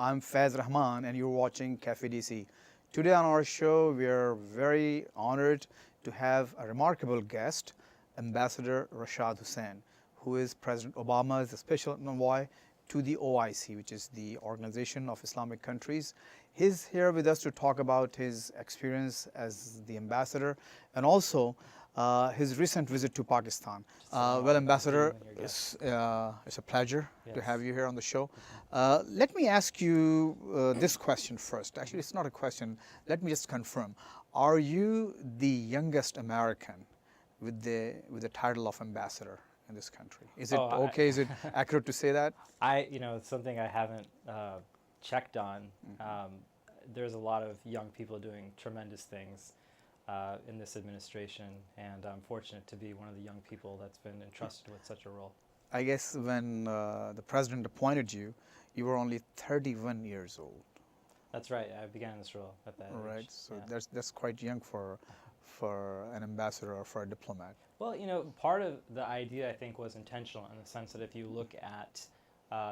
I'm Faiz Rahman and you're watching Cafe DC. Today on our show, we are very honored to have a remarkable guest, Ambassador Rashad Hussain, who is President Obama's special envoy to the OIC, which is the Organization of Islamic Countries. He's here with us to talk about his experience as the ambassador and also his recent visit to Pakistan. Well, Ambassador, it's a pleasure to have you here on the show. Let me ask you this question first. Actually, it's not a question. Let me just confirm. Are you the youngest American with the title of ambassador in this country? Is it okay? Is it accurate to say that? It's something I haven't checked on. There's a lot of young people doing tremendous things in this administration, and I'm fortunate to be one of the young people that's been entrusted with such a role. I guess when the president appointed you, you were only 31 years old. That's right. I began this role at that age. Right. So that's quite young for an ambassador or for a diplomat. Well, part of the idea, I think, was intentional in the sense that if you look at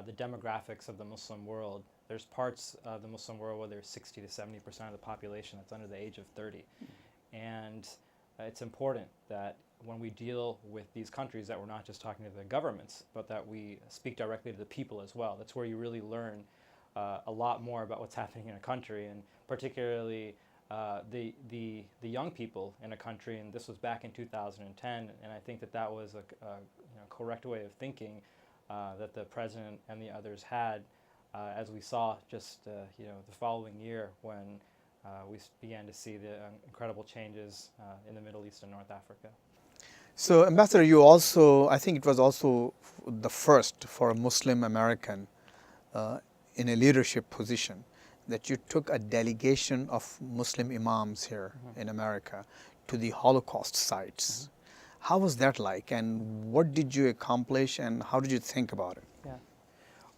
the demographics of the Muslim world, there's parts of the Muslim world where there's 60 to 70% of the population that's under the age of 30. And it's important that when we deal with these countries that we're not just talking to the governments, but that we speak directly to the people as well. That's where you really learn a lot more about what's happening in a country, and particularly the young people in a country. And this was back in 2010, and I think that was a correct way of thinking that the president and the others had, as we saw just the following year when we began to see the incredible changes in the Middle East and North Africa. So, Ambassador, you also, I think it was also the first for a Muslim American in a leadership position that you took a delegation of Muslim imams here in America to the Holocaust sites. How was that like, and what did you accomplish, and how did you think about it? Yeah.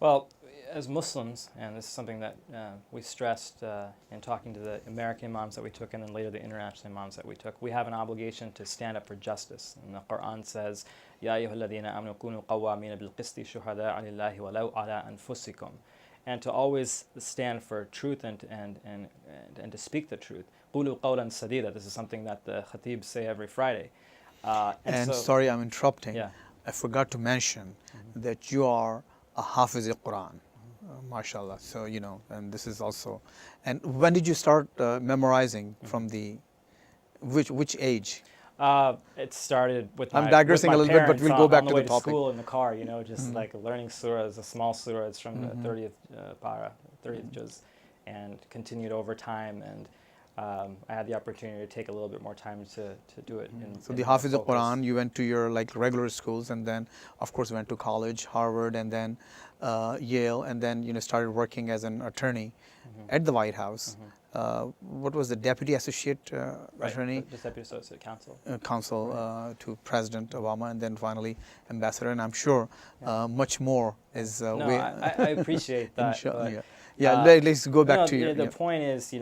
Well, as Muslims, and this is something that we stressed in talking to the American imams that we took and then later the international imams that we took, we have an obligation to stand up for justice. And the Quran says, Ya ayyuhalladhina amanu kunu qawwamina bil qisti shuhada'a lillahi walau ala anfusikum. And to always stand for truth and to speak the truth. Qulu qawlan sadida. This is something that the khatibs say every Friday. And sorry, I'm interrupting. Yeah. I forgot to mention that you are a Hafiz al-Quran. MashaAllah. So, and this is also, and when did you start memorizing from which age? It started with I'm digressing a little bit, but we'll go back to the topic. On the way to school in the car, just like learning surahs, a small surah. It's from the 30th juz, and continued over time. And I had the opportunity to take a little bit more time to do it. So the Hafiz al-Quran, you went to your regular schools, and then of course went to college, Harvard, and then Yale, and then started working as an attorney at the White House. What was the deputy associate attorney? Just deputy associate counsel. To President Obama, and then finally ambassador. And I'm sure much more is. I appreciate that. Let's go back to you. The point is,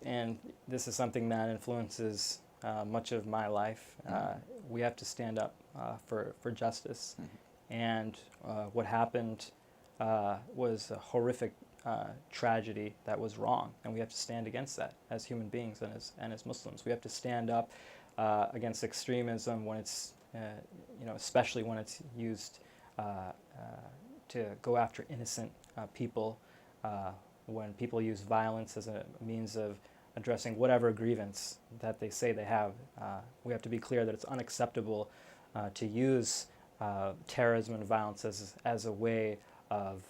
and this is something that influences much of my life. We have to stand up for justice, and what happened was a horrific tragedy that was wrong, and we have to stand against that as human beings and as Muslims. We have to stand up against extremism when it's, especially when it's used to go after innocent people. When people use violence as a means of addressing whatever grievance that they say they have, we have to be clear that it's unacceptable to use terrorism and violence as a way of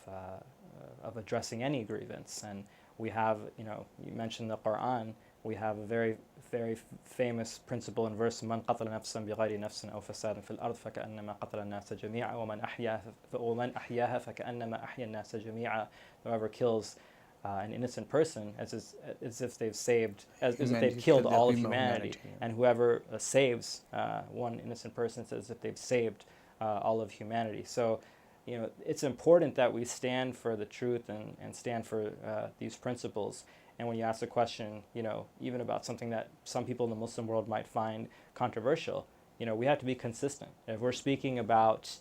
addressing any grievance. And we have, you mentioned the Quran, we have a very, very famous principle and verse, من قتل نفسا بغير نفس أو فساد في الأرض فكأنما قتل الناس جميعا ومن أحياها فكأنما أحيا الناس جميعا. Whoever kills an innocent person as if they've saved, as if they've killed all of humanity. And whoever saves one innocent person is as if they've saved all of humanity. So, it's important that we stand for the truth and stand for these principles. And when you ask the question, even about something that some people in the Muslim world might find controversial, we have to be consistent. If we're speaking about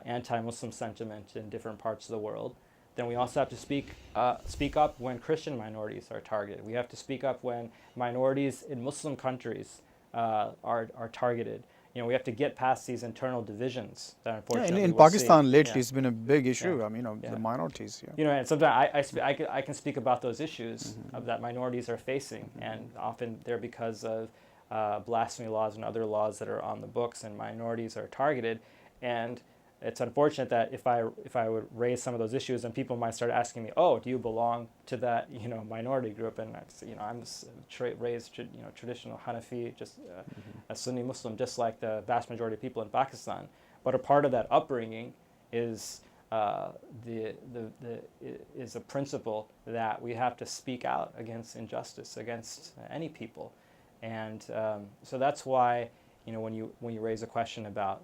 anti-Muslim sentiment in different parts of the world, then we also have to speak up when Christian minorities are targeted. We have to speak up when minorities in Muslim countries are targeted. We have to get past these internal divisions that unfortunately in we'll see. Pakistan lately, Yeah. it's been a big issue. Yeah. I mean, Yeah. the minorities. Yeah. And sometimes I can speak about those issues that minorities are facing, and often they're because of blasphemy laws and other laws that are on the books, and minorities are targeted. And it's unfortunate that if I would raise some of those issues, then people might start asking me, "Oh, do you belong to that minority group?" And I say, I'm raised traditional Hanafi, just a Sunni Muslim, just like the vast majority of people in Pakistan. But a part of that upbringing is is a principle that we have to speak out against injustice against any people, and so that's why when you raise a question about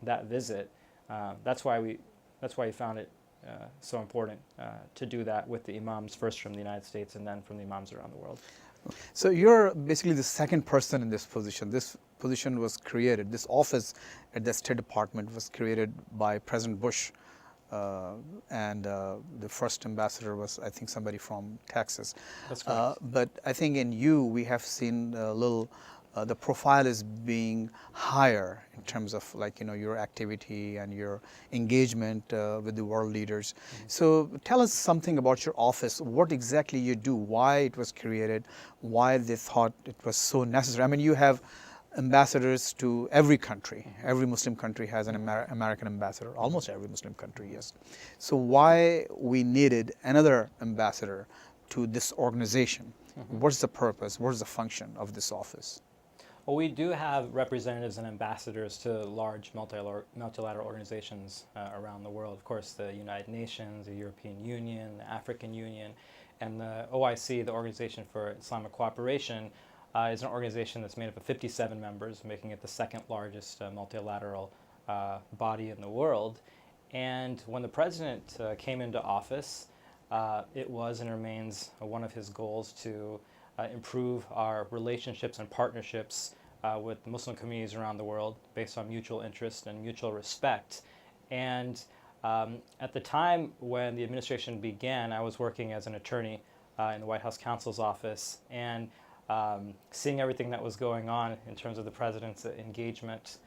that visit, that's why we found it so important to do that with the imams, first from the United States and then from the imams around the world. So you're basically the second person in this position. This position was created, this office at the State Department was created by President Bush, and the first ambassador was, I think, somebody from Texas. That's correct. But I think in you, we have seen a little, the profile is being higher in terms of your activity and your engagement with the world leaders. So tell us something about your office, what exactly you do, why it was created, why they thought it was so necessary. I mean, you have ambassadors to every country. Every Muslim country has an American ambassador, almost every Muslim country, yes. So why we needed another ambassador to this organization? What's the purpose, what's the function of this office? Well, we do have representatives and ambassadors to large multilateral organizations around the world. Of course, the United Nations, the European Union, the African Union, and the OIC, the Organization for Islamic Cooperation, is an organization that's made up of 57 members, making it the second largest multilateral body in the world. And when the president came into office, it was and remains one of his goals to improve our relationships and partnerships with Muslim communities around the world based on mutual interest and mutual respect. And at the time when the administration began, I was working as an attorney in the White House counsel's office, and seeing everything that was going on in terms of the president's engagement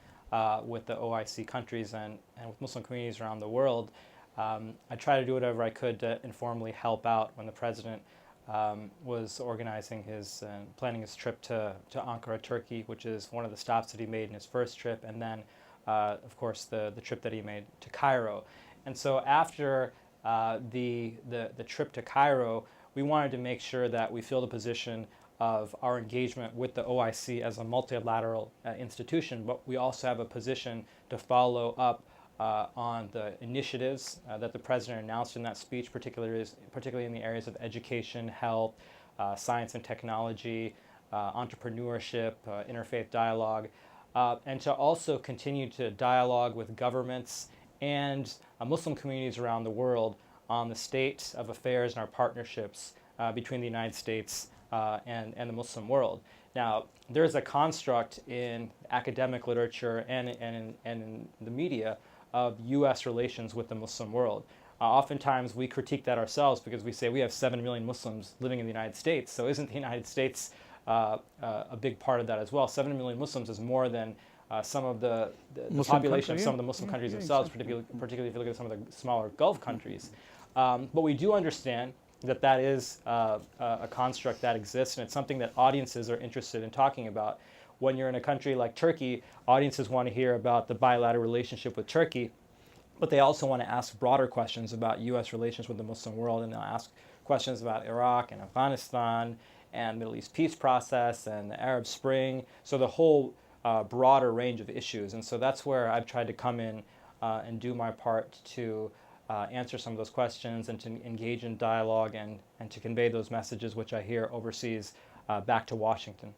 with the OIC countries and with Muslim communities around the world, I tried to do whatever I could to informally help out when the president was organizing planning his trip to Ankara, Turkey, which is one of the stops that he made in his first trip, and then, of course, the trip that he made to Cairo. And so after the trip to Cairo, we wanted to make sure that we fill the position of our engagement with the OIC as a multilateral institution, but we also have a position to follow up on the initiatives that the president announced in that speech, particularly in the areas of education, health, science and technology, entrepreneurship, interfaith dialogue, and to also continue to dialogue with governments and Muslim communities around the world on the state of affairs and our partnerships between the United States and the Muslim world. Now, there's a construct in academic literature and in the media of U.S. relations with the Muslim world. Oftentimes we critique that ourselves because we say we have 7 million Muslims living in the United States, so isn't the United States a big part of that as well? 7 million Muslims is more than some of the population of some of the Muslim countries themselves, exactly. particularly if you look at some of the smaller Gulf countries. But we do understand that is a construct that exists, and it's something that audiences are interested in talking about. When you're in a country like Turkey, audiences want to hear about the bilateral relationship with Turkey, but they also want to ask broader questions about U.S. relations with the Muslim world, and they'll ask questions about Iraq and Afghanistan and Middle East peace process and the Arab Spring, so the whole broader range of issues. And so that's where I've tried to come in and do my part to answer some of those questions and to engage in dialogue and to convey those messages which I hear overseas back to Washington.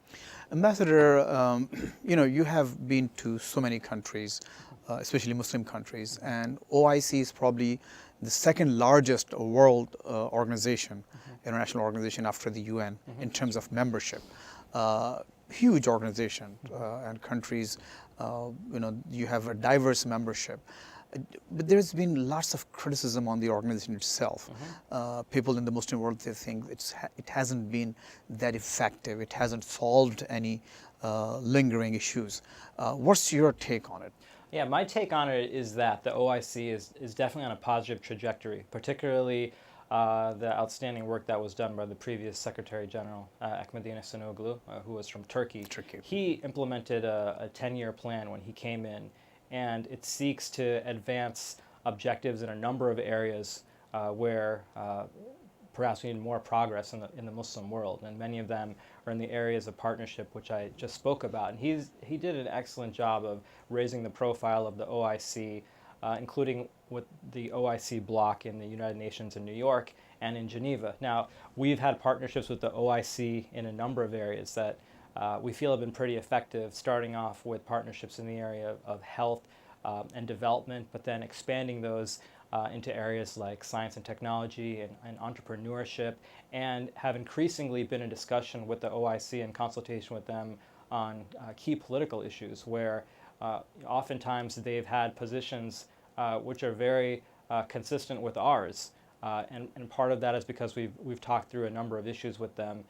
Ambassador, you have been to so many countries, especially Muslim countries, and OIC is probably the second largest world organization, international organization after the UN in terms of membership. Huge organization, and countries You have a diverse membership. But there's been lots of criticism on the organization itself. People in the Muslim world, they think it hasn't been that effective. It hasn't solved any lingering issues. What's your take on it? Yeah, my take on it is that the OIC is definitely on a positive trajectory, particularly the outstanding work that was done by the previous Secretary General, Ahmadine Sanoglu, who was from Turkey. He implemented a 10-year plan when he came in, and it seeks to advance objectives in a number of areas where perhaps we need more progress in the Muslim world, and many of them are in the areas of partnership, which I just spoke about. And he did an excellent job of raising the profile of the OIC, including with the OIC bloc in the United Nations in New York and in Geneva. Now, we've had partnerships with the OIC in a number of areas that we feel have been pretty effective, starting off with partnerships in the area of health and development, but then expanding those into areas like science and technology and entrepreneurship, and have increasingly been in discussion with the OIC in consultation with them on key political issues where oftentimes they've had positions which are very consistent with ours. And part of that is because we've talked through a number of issues with them.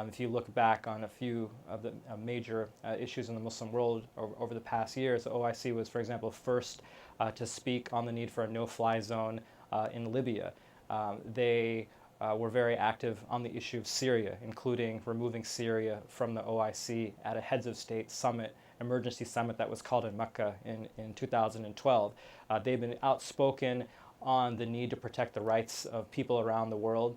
If you look back on a few of the major issues in the Muslim world over the past years, the OIC was, for example, first to speak on the need for a no-fly zone in Libya. They were very active on the issue of Syria, including removing Syria from the OIC at a heads of state summit, emergency summit that was called in Mecca in 2012. They've been outspoken on the need to protect the rights of people around the world,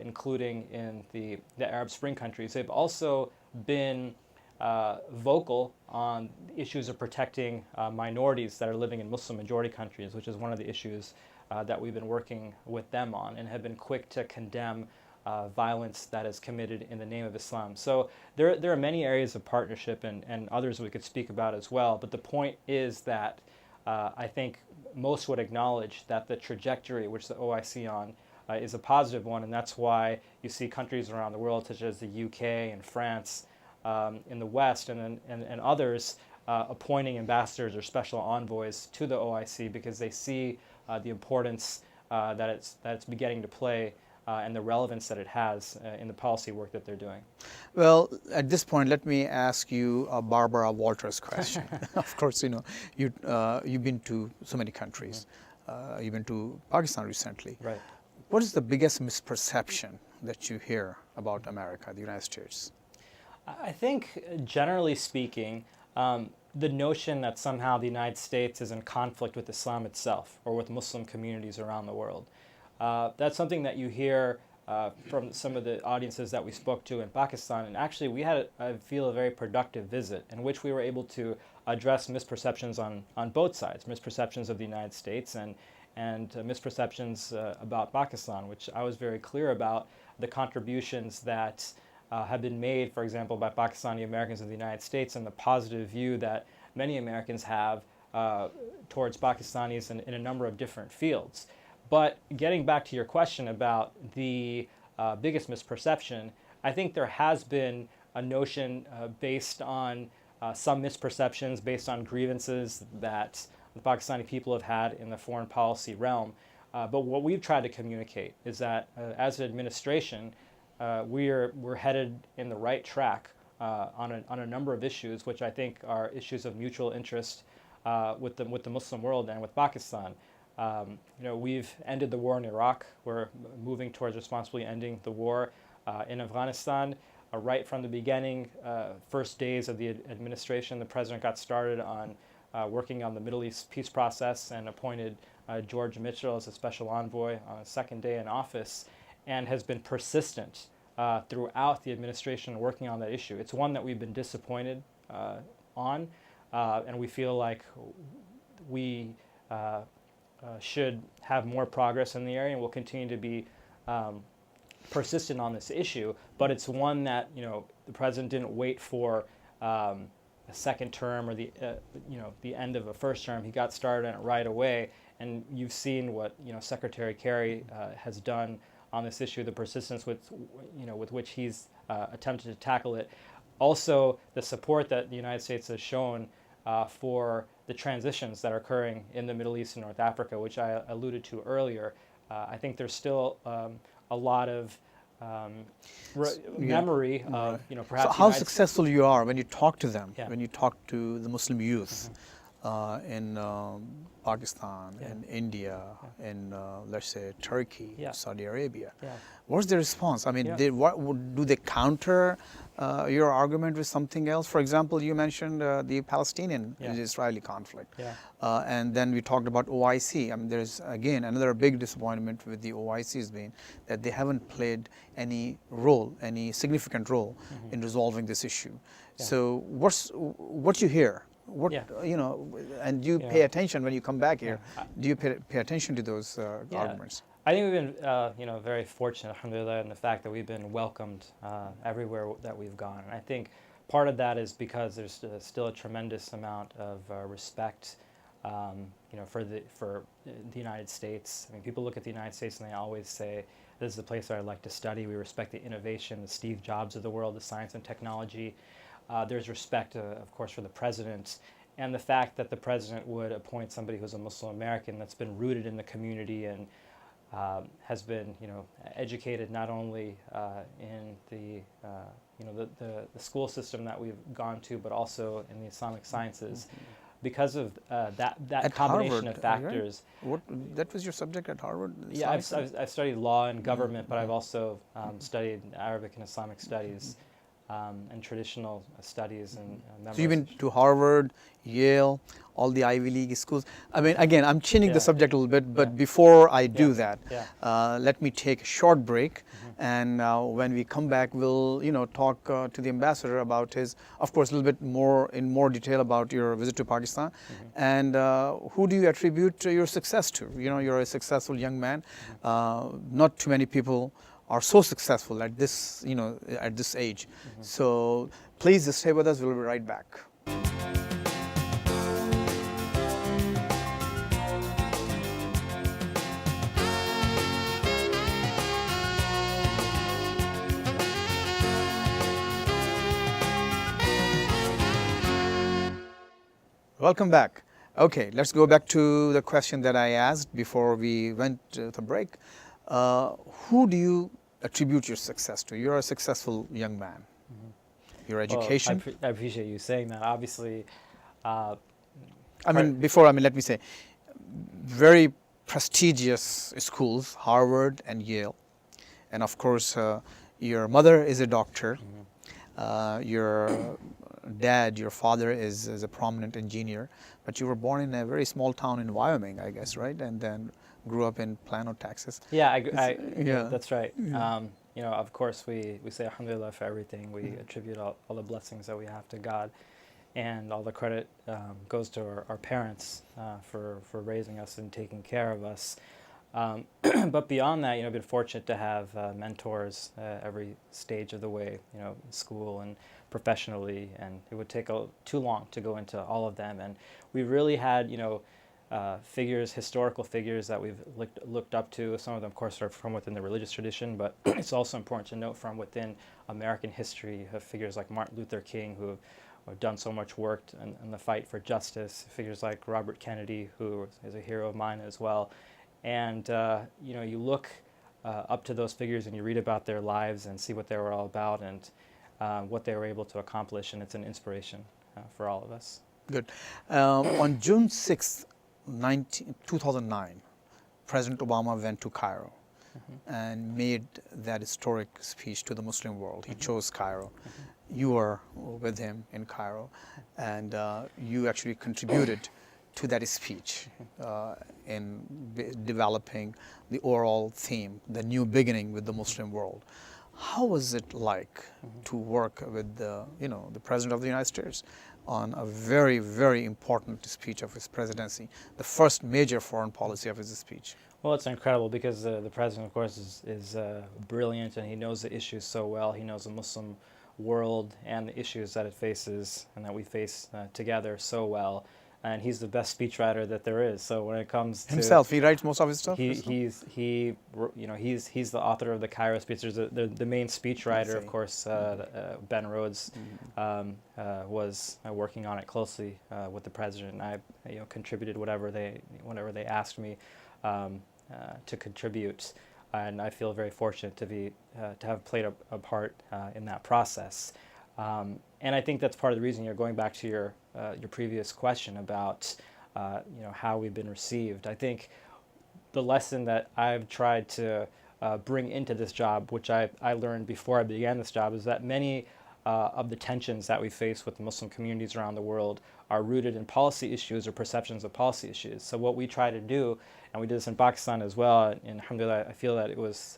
including in the Arab Spring countries. They've also been vocal on issues of protecting minorities that are living in Muslim majority countries, which is one of the issues that we've been working with them on, and have been quick to condemn violence that is committed in the name of Islam. So there are many areas of partnership and others we could speak about as well, but the point is that I think most would acknowledge that the trajectory which the OIC on is a positive one, and that's why you see countries around the world such as the UK and France in the West and others appointing ambassadors or special envoys to the OIC because they see the importance that it's beginning to play and the relevance that it has in the policy work that they're doing. Well, at this point, let me ask you a Barbara Walters question. Of course, you've been to so many countries. You've been to Pakistan recently. Right. What is the biggest misperception that you hear about America, the United States? I think, generally speaking, the notion that somehow the United States is in conflict with Islam itself or with Muslim communities around the world. That's something that you hear from some of the audiences that we spoke to in Pakistan. And actually, we had, I feel, a very productive visit in which we were able to address misperceptions on both sides, misperceptions of the United States and misperceptions about Pakistan, which I was very clear about the contributions that have been made, for example, by Pakistani Americans in the United States and the positive view that many Americans have towards Pakistanis in a number of different fields. But getting back to your question about the biggest misperception, I think there has been a notion based on some misperceptions, based on grievances that the Pakistani people have had in the foreign policy realm. But what we've tried to communicate is that as an administration, we're headed in the right track on a number of issues, which I think are issues of mutual interest with the Muslim world and with Pakistan. We've ended the war in Iraq. We're moving towards responsibly ending the war in Afghanistan. Right from the beginning, first days of the administration, the president got started on working on the Middle East peace process and appointed George Mitchell as a special envoy on his second day in office, and has been persistent throughout the administration working on that issue. It's one that we've been disappointed on, and we feel like we should have more progress in the area, and we'll continue to be persistent on this issue. But it's one that the president didn't wait for a second term or the end of a first term. He got started on it right away, and you've seen what Secretary Kerry has done on this issue, the persistence with which he's attempted to tackle it. Also, the support that the United States has shown for the transitions that are occurring in the Middle East and North Africa, which I alluded to earlier. I think there's still a lot of memory of, So perhaps how United successful you are when you talk to them, Yeah. when you talk to the Muslim youth in Pakistan, Yeah. in India, in let's say Turkey, Yeah. Saudi Arabia. Yeah. What's their response? I mean, Yeah. do they counter your argument with something else? For example, you mentioned the Palestinian Yeah. Israeli conflict. Yeah. And then we talked about OIC. I mean, there's again another big disappointment with the OIC has been that they haven't played any role, any significant role in resolving this issue. Yeah. So what you hear? What Yeah. and you Yeah. pay attention when you come back here. Yeah. Do you pay attention to those Yeah. arguments? I think we've been, very fortunate, alhamdulillah, in the fact that we've been welcomed everywhere that we've gone. And I think part of that is because there's still a tremendous amount of respect, for the United States. I mean, people look at the United States and they always say, "This is the place where I'd like to study." We respect the innovation, the Steve Jobs of the world, the science and technology. There's respect, of course, for the president. And the fact that the president would appoint somebody who's a Muslim American that's been rooted in the community and has been, educated not only in the school system that we've gone to, but also in the Islamic sciences. Because of that At combination Harvard, of factors. Right? That was your subject at Harvard? Yeah, Islamic I've studied law and government, but I've also studied Arabic and Islamic studies and traditional studies and So you've been to Harvard, Yale, all the Ivy League schools. I mean, again, I'm changing Yeah. the subject a little bit, but Yeah. before I do Yeah. that, Yeah. let me take a short break. And when we come back, we'll talk to the ambassador about his, of course, a little bit more in more detail about your visit to Pakistan, and who do you attribute your success to? You're a successful young man. Not too many people are so successful at this, at this age. So please just stay with us. We'll be right back. Welcome back. Okay, let's go back to the question that I asked before we went to the break. Who do you attribute your success to? You're a successful young man. Your Well, education. I appreciate you saying that. Obviously, let me say, very prestigious schools, Harvard and Yale. And of course, your mother is a doctor. Your dad, your father is a prominent engineer. But you were born in a very small town in Wyoming, I guess, right? And then grew up in Plano, Texas. yeah, yeah. that's right. Of course, we say alhamdulillah for everything. We attribute all the blessings that we have to God. And all the credit goes to our parents for raising us and taking care of us. But beyond that, I've been fortunate to have mentors every stage of the way, in school and professionally, and it would take too long to go into all of them. And we really had, figures, historical figures that we've looked up to. Some of them, of course, are from within the religious tradition, but it's also important to note from within American history of figures like Martin Luther King, who have done so much work in the fight for justice, figures like Robert Kennedy, who is a hero of mine as well. And, you look up to those figures and you read about their lives and see what they were all about and what they were able to accomplish, and it's an inspiration for all of us. Good. On June 6th, 2009, President Obama went to Cairo and made that historic speech to the Muslim world. He chose Cairo. You were with him in Cairo, and you actually contributed to that speech in developing the overall theme, the new beginning with the Muslim world. How was it like to work with the President of the United States on a very, very important speech of his presidency, the first major foreign policy of his speech? Well, it's incredible because the president, of course, is brilliant, and he knows the issues so well. He knows the Muslim world and the issues that it faces and that we face together so well. and he's the best speechwriter that there is. So when it comes to Himself, he writes most of his stuff. he's the author of the Cairo speech. There's the main speechwriter, of course, Ben Rhodes, was working on it closely with the president. And I contributed whatever they asked me to contribute, and I feel very fortunate to have played a part in that process. And I think that's part of the reason. You're going back to your previous question about how we've been received. I think the lesson that I've tried to bring into this job, which I learned before I began this job, is that many of the tensions that we face with Muslim communities around the world are rooted in policy issues or perceptions of policy issues. So what we try to do, and we did this in Pakistan as well, and alhamdulillah, I feel that it was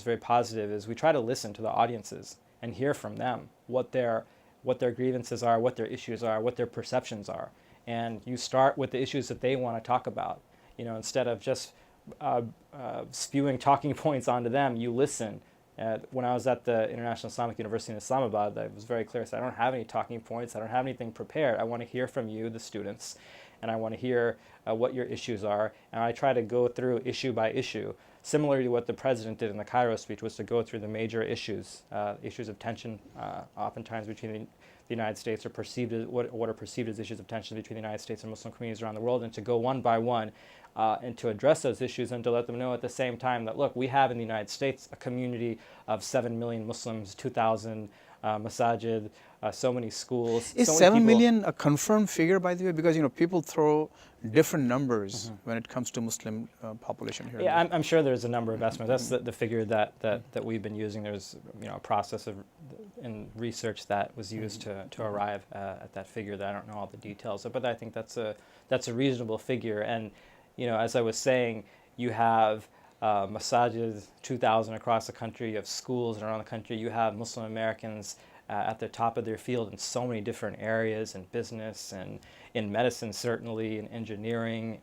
very positive, is we try to listen to the audiences and hear from them what their grievances are, what their issues are, what their perceptions are. And you start with the issues that they want to talk about. Instead of just spewing talking points onto them, you listen. When I was at the International Islamic University in Islamabad, I was very clear. So I don't have any talking points. I don't have anything prepared. I want to hear from you, the students, and I want to hear what your issues are. And I try to go through issue by issue, similar to what the president did in the Cairo speech, was to go through the major issues of tension, oftentimes between the United States, or what are perceived as issues of tension between the United States and Muslim communities around the world, and to go one by one and to address those issues, and to let them know at the same time that, look, we have in the United States a community of 7 million Muslims, 2,000 masajid, so many schools. Is so 7 million a confirmed figure, by the way? Because people throw different numbers when it comes to Muslim population here. Yeah, I'm sure there's a number of estimates. That's the figure that we've been using. There's a process in research that was used to arrive at that figure. That I don't know all the details of, but I think that's a reasonable figure. And as I was saying, you have masajid, 2,000 across the country. You have schools around the country. You have Muslim Americans at the top of their field in so many different areas, in business and in medicine, certainly, in engineering,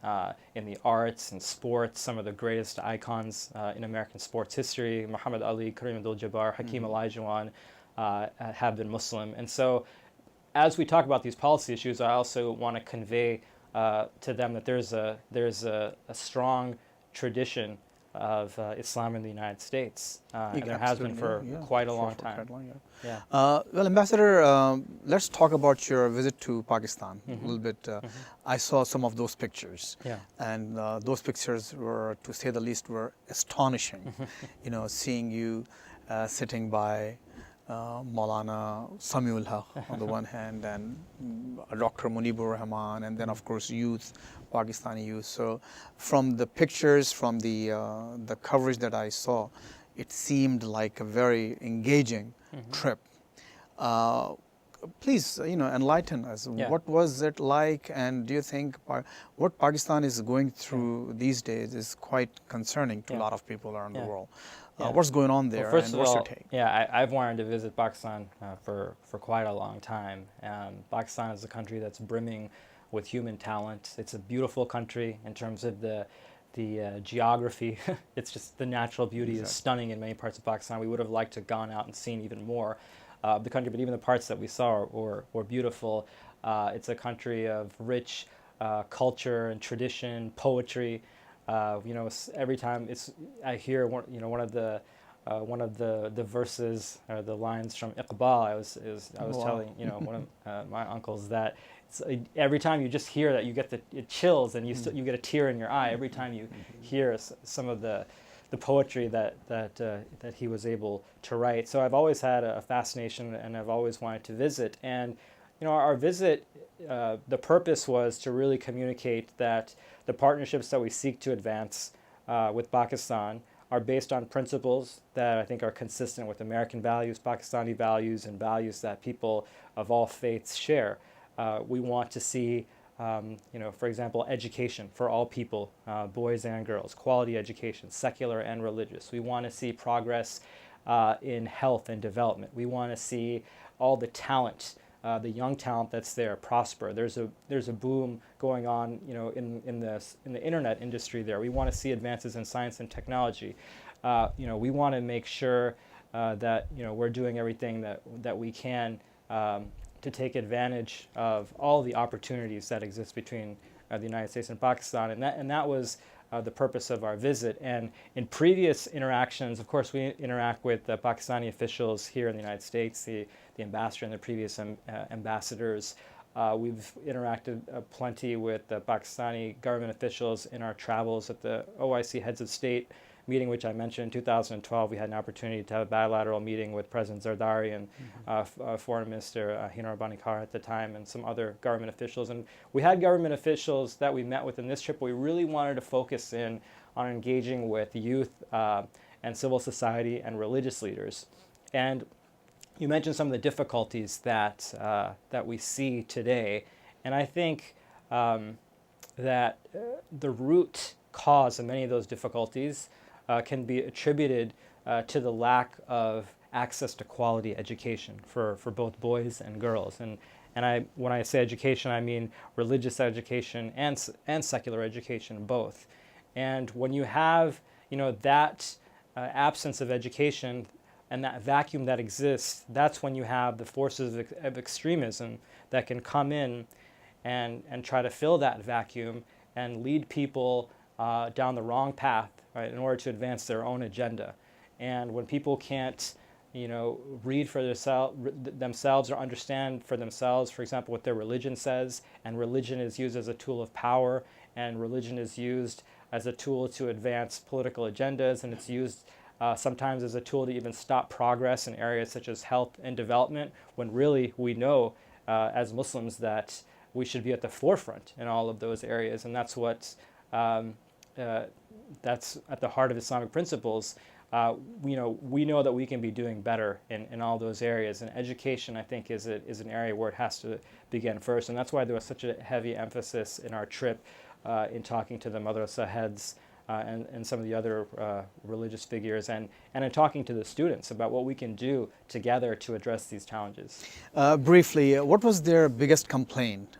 in the arts and sports. Some of the greatest icons in American sports history, Muhammad Ali, Kareem Abdul-Jabbar, Hakeem Olajuwon, have been Muslim. And so as we talk about these policy issues, I also want to convey to them that there's a strong tradition of Islam in the United States, and there has been for quite a long time. Well, Ambassador, let's talk about your visit to Pakistan a little bit. I saw some of those pictures, and those pictures were, to say the least, were astonishing. Seeing you sitting by Maulana Samiul Haq on the one hand, and Dr. Munibur Rahman, and then of course youth, Pakistani youth. So from the pictures, from the coverage that I saw, it seemed like a very engaging trip. Please, enlighten us. What was it like, and do you think what Pakistan is going through these days is quite concerning to a lot of people around the world? What's going on there, well, first and of what's all, your take? I've wanted to visit Pakistan for quite a long time. Pakistan is a country that's brimming with human talent. It's a beautiful country in terms of the geography. It's just the natural beauty is stunning in many parts of Pakistan. We would have liked to have gone out and seen even more of the country, but even the parts that we saw were beautiful. It's a country of rich culture and tradition, poetry. Every time I hear one of the verses or the lines from Iqbal, I was telling one of my uncles that every time you just hear that, you get it chills, and you get a tear in your eye every time you hear some of the poetry that he was able to write. So I've always had a fascination, and I've always wanted to visit. And our visit, the purpose was to really communicate that the partnerships that we seek to advance with Pakistan are based on principles that I think are consistent with American values, Pakistani values, and values that people of all faiths share. We want to see, for example, education for all people, boys and girls, quality education, secular and religious. We want to see progress in health and development. We want to see all the talent, the young talent that's there, prosper. There's a boom going on, in the internet industry there. We want to see advances in science and technology. We want to make sure that we're doing everything that we can to take advantage of all the opportunities that exist between the United States and Pakistan, and that was the purpose of our visit. And in previous interactions, of course, we interact with the Pakistani officials here in the United States, the ambassador and the previous ambassadors. We've interacted plenty with the Pakistani government officials in our travels at the OIC Heads of State meeting, which I mentioned in 2012. We had an opportunity to have a bilateral meeting with President Zardari and Foreign Minister Hina Rabbani Kar at the time, and some other government officials. And we had government officials that we met with in this trip. We really wanted to focus in on engaging with youth and civil society and religious leaders. And you mentioned some of the difficulties that we see today, and I think that the root cause of many of those difficulties can be attributed to the lack of access to quality education for both boys and girls. And when I say education, I mean religious education and secular education, both. And when you have that absence of education and that vacuum that exists, that's when you have the forces of extremism that can come in and try to fill that vacuum and lead people down the wrong path, right, in order to advance their own agenda. And when people can't, read for themselves or understand for themselves, for example, what their religion says, and religion is used as a tool of power, and religion is used as a tool to advance political agendas, and it's used sometimes as a tool to even stop progress in areas such as health and development, when really we know as Muslims that we should be at the forefront in all of those areas, and that's what that's at the heart of Islamic principles. We know that we can be doing better in all those areas, and education, I think, is an area where it has to begin first, and that's why there was such a heavy emphasis in our trip in talking to the madrasa heads and some of the other religious figures, and in talking to the students about what we can do together to address these challenges. Briefly, what was their biggest complaint,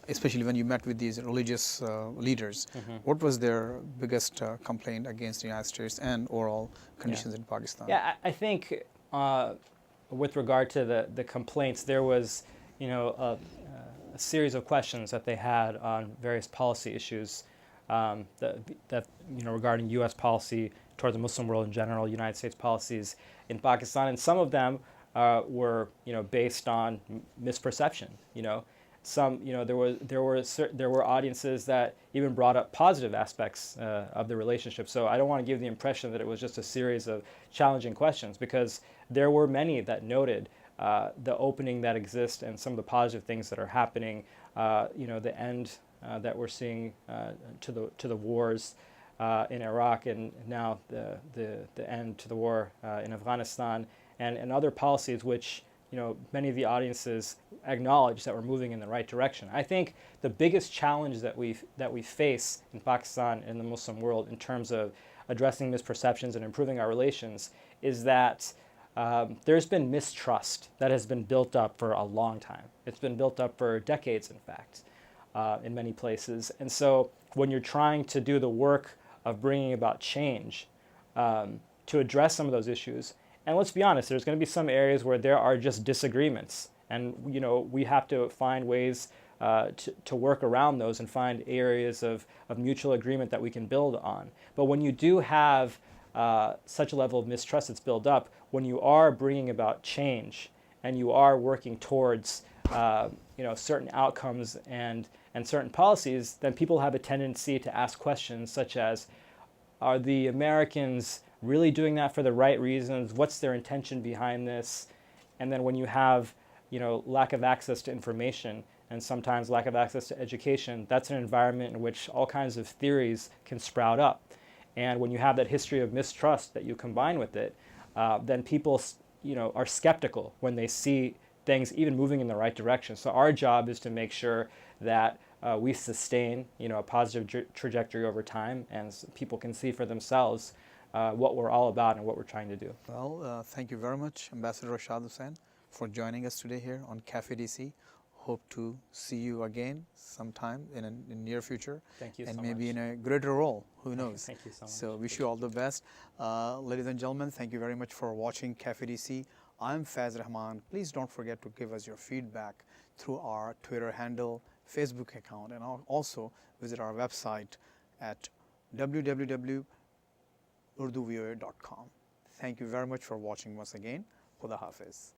especially when you met with these religious leaders? What was their biggest complaint against the United States and overall conditions in Pakistan? Yeah, I think with regard to the complaints, there was a series of questions that they had on various policy issues that regarding U.S. policy toward the Muslim world in general, United States policies in Pakistan, and some of them were based on misperception. There were audiences that even brought up positive aspects of the relationship. So I don't want to give the impression that it was just a series of challenging questions, because there were many that noted the opening that exists and some of the positive things that are happening. The end that we're seeing to the wars in Iraq, and now the end to the war in Afghanistan, and other policies which many of the audiences acknowledge that we're moving in the right direction. I think the biggest challenge that we face in Pakistan and the Muslim world in terms of addressing misperceptions and improving our relations is that there's been mistrust that has been built up for a long time. It's been built up for decades, in fact. In many places. And so when you're trying to do the work of bringing about change to address some of those issues, and let's be honest, there's going to be some areas where there are just disagreements, and we have to find ways to work around those and find areas of mutual agreement that we can build on. But when you do have such a level of mistrust that's built up, when you are bringing about change and you are working towards certain outcomes and certain policies, then people have a tendency to ask questions such as, are the Americans really doing that for the right reasons? What's their intention behind this? And then when you have lack of access to information and sometimes lack of access to education, that's an environment in which all kinds of theories can sprout up. And when you have that history of mistrust that you combine with it, then people are skeptical when they see things even moving in the right direction. So our job is to make sure that we sustain, a positive trajectory over time, and people can see for themselves what we're all about and what we're trying to do. Well, thank you very much, Ambassador Rashad Hussain, for joining us today here on Cafe DC. Hope to see you again sometime in the near future. Thank you and so maybe much. in a greater role. Who knows? Thank you so much. So wish you all the best. Ladies and gentlemen, thank you very much for watching Cafe DC. I'm Faiz Rahman. Please don't forget to give us your feedback through our Twitter handle, Facebook account, and also visit our website at www.urduvoa.com. Thank you very much for watching once again. Khuda Hafiz.